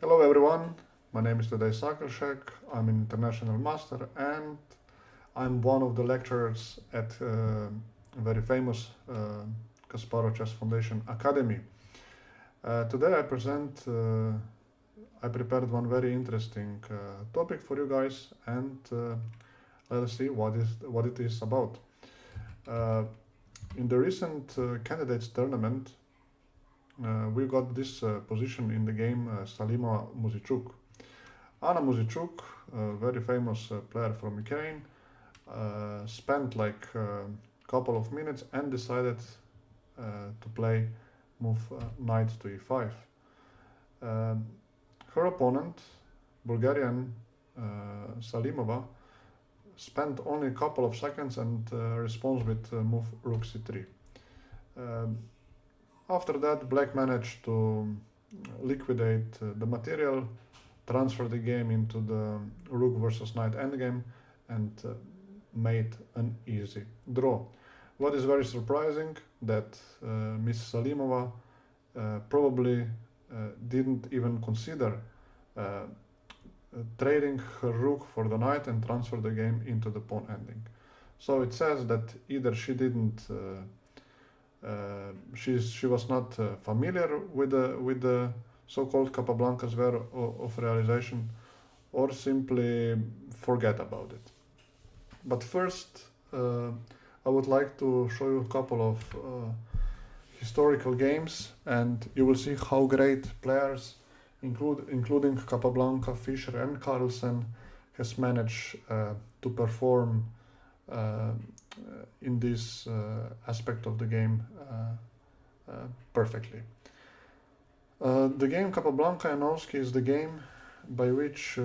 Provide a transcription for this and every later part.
Hello everyone, my name is Tadej Sakelšek, I'm an international master and I'm one of the lecturers at a very famous Kasparov Chess Foundation Academy. Today I prepared one very interesting topic for you guys and let us see what it is about. In the recent candidates tournament, we got this position in the game Salima Muzichuk. Anna Muzichuk, a very famous player from Ukraine, spent like a couple of minutes and decided to play move knight to e5. Her opponent, Bulgarian Salimova, spent only a couple of seconds and responds with move rook c3. After that, Black managed to liquidate the material, transfer the game into the rook versus knight endgame, and made an easy draw. What is very surprising that Miss Salimova probably didn't even consider trading her rook for the knight and transfer the game into the pawn ending. So it says that either she didn't she was not familiar with the so-called Capablanca's way of realization, or simply forget about it. But first, I would like to show you a couple of historical games, and you will see how great players, including Capablanca, Fischer, and Carlsen, has managed to perform in this aspect of the game perfectly. The game Capablanca Janowski is the game by which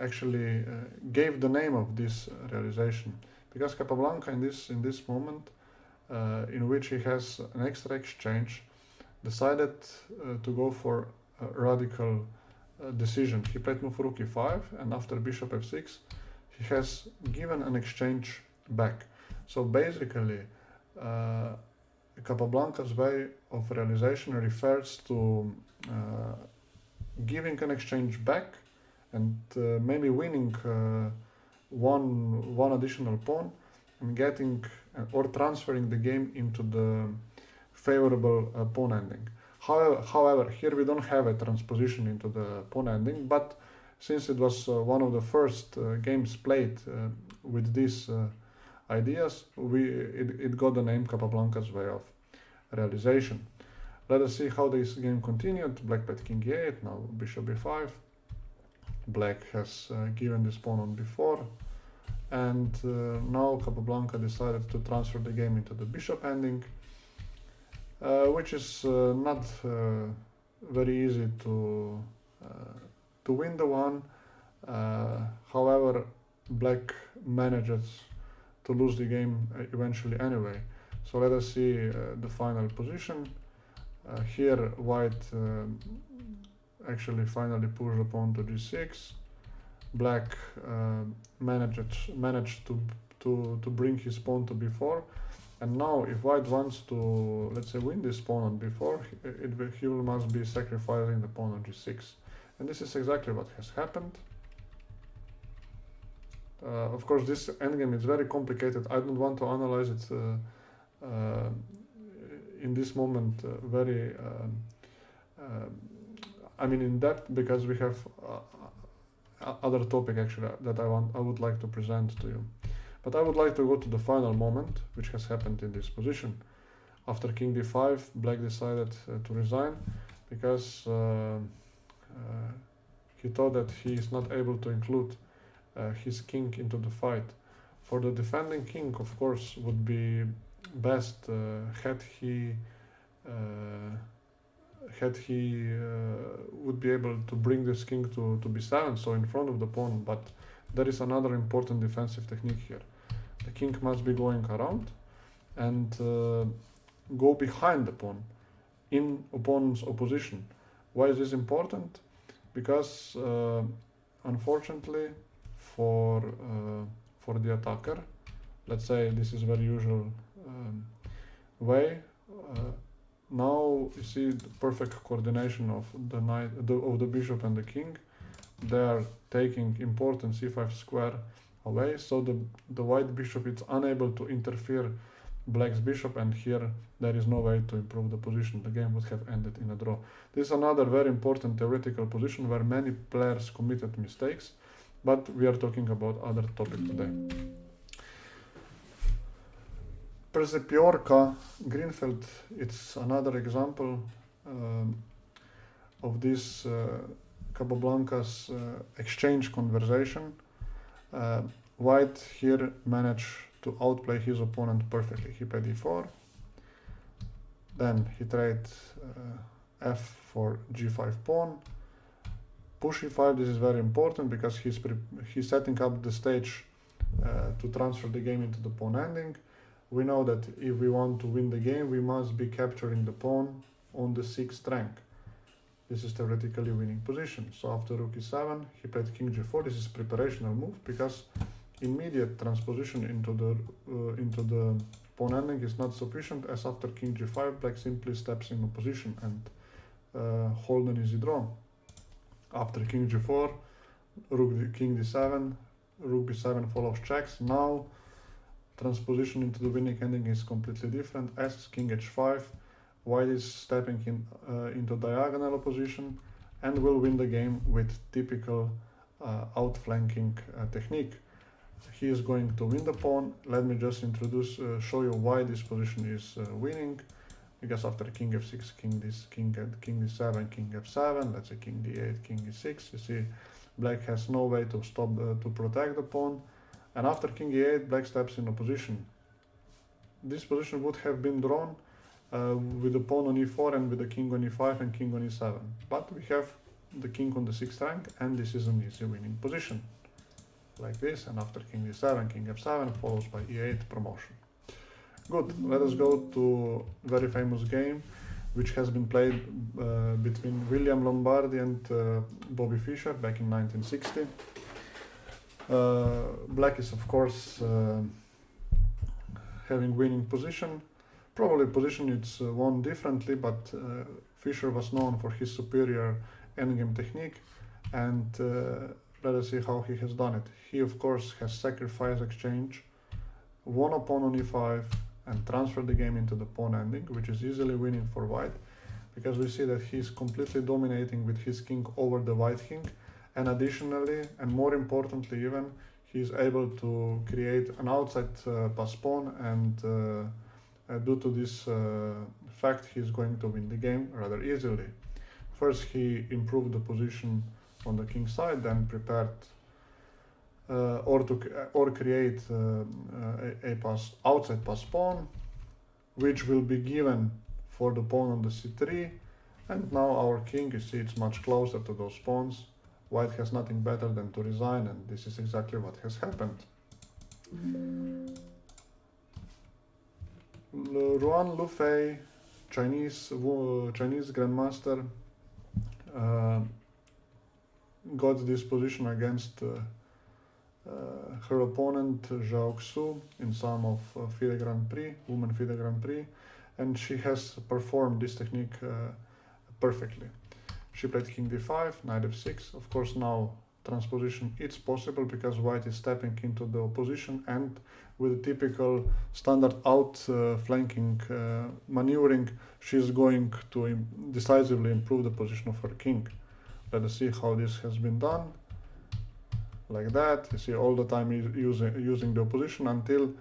actually gave the name of this realization, because Capablanca in this moment in which he has an extra exchange decided to go for a radical decision. He played move rook e5, and after bishop f6 he has given an exchange back. So basically Capablanca's way of realization refers to giving an exchange back and maybe winning one additional pawn and getting or transferring the game into the favorable pawn ending. However, here we don't have a transposition into the pawn ending, but since it was one of the first games played with these ideas, it got the name Capablanca's way of realization. Let us see how this game continued. Black played king e8, now bishop b5. Black has given this pawn on b4, and now Capablanca decided to transfer the game into the bishop ending, which is not very easy to win the one. However, Black manages to lose the game eventually anyway. So let us see the final position. Here White actually finally pushed the pawn to g6. Black managed to bring his pawn to b4. And now if White wants to, let's say, win this pawn on b4, he must be sacrificing the pawn on g6. And this is exactly what has happened. Of course, this endgame is very complicated. I don't want to analyze it in this moment very in depth, because we have other topic actually that I would like to present to you. But I would like to go to the final moment which has happened in this position. After king d5, Black decided to resign because he thought that he is not able to include his king into the fight. For the defending king, of course, would be best had he would be able to bring this king to b7, so in front of the pawn. But there is another important defensive technique here. The king must be going around and go behind the pawn in opponent's opposition. Why is this important? Because unfortunately for the attacker, let's say this is very usual way, now you see the perfect coordination of the knight, of the bishop and the king. They are taking important c5 square away, so the white bishop is unable to interfere black's bishop, and here there is no way to improve the position. The game would have ended in a draw. This is another very important theoretical position where many players committed mistakes, but we are talking about other topic today. Persepiorka, Greenfeld, it's another example of this Capablanca's exchange conversation. White here managed to outplay his opponent perfectly. He played e4, then he traded f for g5 pawn, push e5. This is very important because he's setting up the stage to transfer the game into the pawn ending. We know that if we want to win the game, we must be capturing the pawn on the 6th rank. This is theoretically winning position. So after rook e7, he played king g4. This is preparational move because immediate transposition into the pawn ending is not sufficient, as after king g5, black simply steps in opposition and hold an easy draw. After king g4, king d7, rook b7 follows checks. Now transposition into the winning ending is completely different, as king h5, white is stepping into diagonal opposition and will win the game with typical outflanking technique. He is going to win the pawn. Let me just show you why this position is winning. Because after king f6, king d7, king f7, let's say king d8, king e6, you see black has no way to stop to protect the pawn. And after king e8, black steps in opposition. This position would have been drawn with the pawn on e4 and with the king on e5 and king on e7. But we have the king on the 6th rank, and this is an easy winning position. Like this, and after king d7, king f7, follows by e8 promotion. Good, let us go to very famous game which has been played between William Lombardi and Bobby Fischer back in 1960. Black is of course having winning position. Probably position it's won differently, but Fischer was known for his superior endgame technique, and let us see how he has done it. He of course has sacrificed exchange, won a pawn on e5, and transferred the game into the pawn ending, which is easily winning for white, because we see that he's completely dominating with his king over the white king, and additionally, and more importantly even, he's able to create an outside pass pawn, and due to this fact, he's going to win the game rather easily. First, he improved the position on the king side, then prepared or create a outside pass pawn, which will be given for the pawn on the c3, and now our king, you see, it's much closer to those pawns. White has nothing better than to resign, and this is exactly what has happened. Ruan Lufei, Chinese grandmaster, got this position against her opponent Zhao Xu in some of FIDE Grand Prix, Women FIDE Grand Prix, and she has performed this technique perfectly. She played king d5, knight f6. Of course, now transposition it's possible because white is stepping into the opposition, and with the typical standard outflanking maneuvering, she's going to decisively improve the position of her king. Let us see how this has been done. Like that, you see, all the time using the opposition until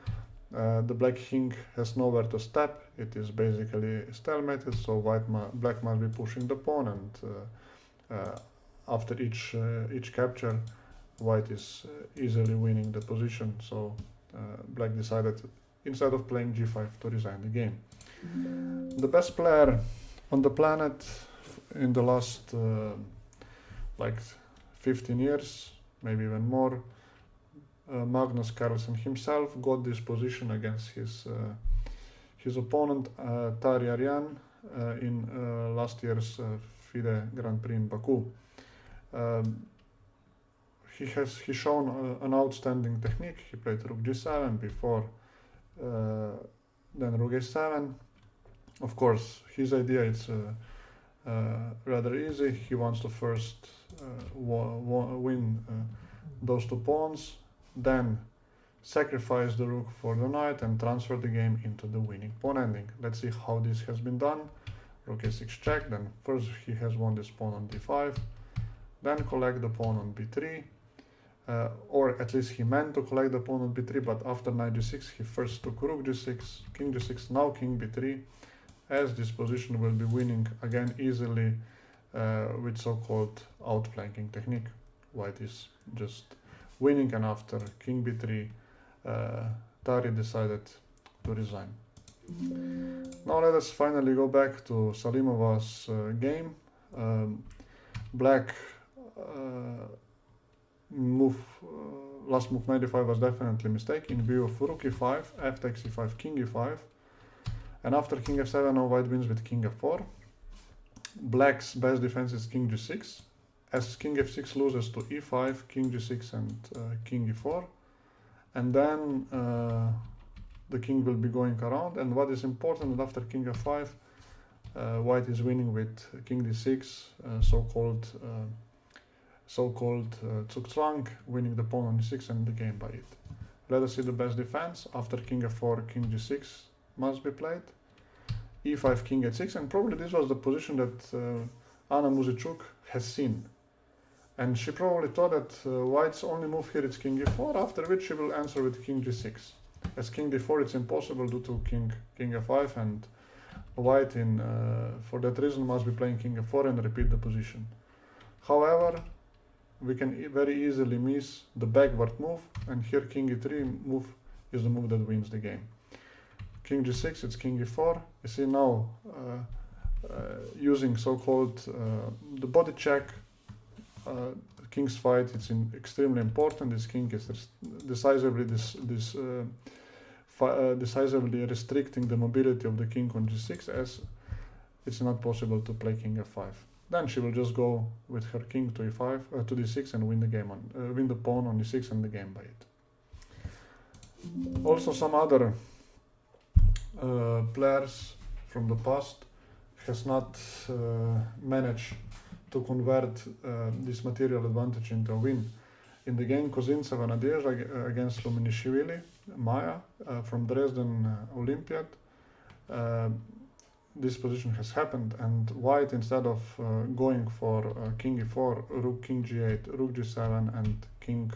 the black king has nowhere to step. It is basically stalemated, so black must be pushing the pawn, and after each capture, white is easily winning the position. So black decided, instead of playing g5, to resign the game. The best player on the planet in the last like 15 years, maybe even more, Magnus Carlsen himself got this position against his opponent Tari Aryan in last year's FIDE Grand Prix in Baku. He shown an outstanding technique. He played rook g7 before, then rook a7, Of course, his idea is rather easy. He wants to first win those 2 pawns, then sacrifice the rook for the knight and transfer the game into the winning pawn ending. Let's see how this has been done. Rook a6 check, then first he has won this pawn on d5, then collect the pawn on b3, or at least he meant to collect the pawn on b3, but after knight g6 he first took rook g6, king g6, now king b3, as this position will be winning again easily with so-called outflanking technique. White is just winning, and after king b3 Tari decided to resign. Now let us finally go back to Salimova's game. Black last move 95 was definitely a mistake in view of rook e5, f takes e5, king e5, and after king f7 now white wins with king f4. Black's best defense is king g6, as king f6 loses to e5, king g6 and king e4, and then the king will be going around. And what is important, after king f5 white is winning with king d6, so-called Zugzwang, winning the pawn on d6 and the game by it. Let us see the best defense. After king f4, king g6 must be played, e5, king h6, and probably this was the position that Anna Muzychuk has seen. And she probably thought that white's only move here is king e4, after which she will answer with king g6. As king d4 it's impossible due to king f5, and white for that reason must be playing king f4 and repeat the position. However, we can very easily miss the backward move, and here king e3 move is the move that wins the game. King g6, it's king e4. You see now using so-called the body check, king's fight, it's extremely important. This king is decisively decisively restricting the mobility of the king on g6, as it's not possible to play king f5. Then she will just go with her king to e5 to d6 and win the game win the pawn on d6 and the game by it. Also, some other players from the past has not managed to convert this material advantage into a win. In the game Kozintseva Nadezhda against Luminishvili Maya from Dresden Olympiad, this position has happened, and white, instead of going for king e4, rook king g8, rook g7 and king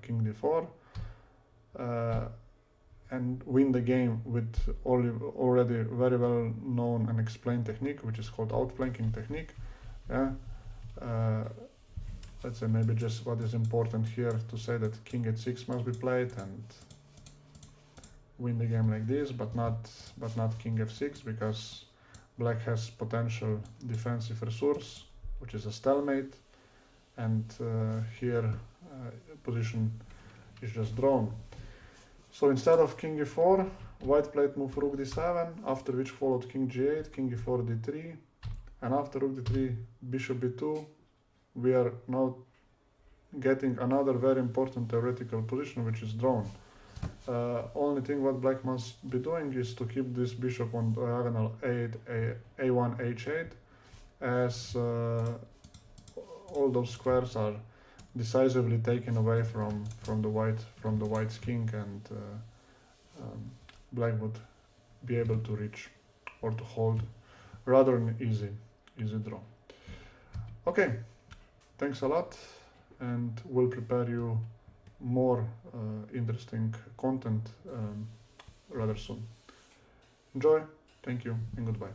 d4, and win the game with already very well known and explained technique, which is called outflanking technique. Let's say maybe just what is important here to say that king h6 must be played and win the game like this, but not king f6, because black has potential defensive resource, which is a stalemate, and here position is just drawn. So instead of king e4, white played move rook d7, after which followed king g8, king e4, d3, and after rook d3, bishop b2, we are now getting another very important theoretical position, which is drawn. Only thing what black must be doing is to keep this bishop on diagonal a1, h8, as all those squares are decisively taken away from the white's king, and black would be able to reach or to hold rather an easy draw. Okay, thanks a lot, and we'll prepare you more interesting content rather soon. Enjoy, thank you, and goodbye.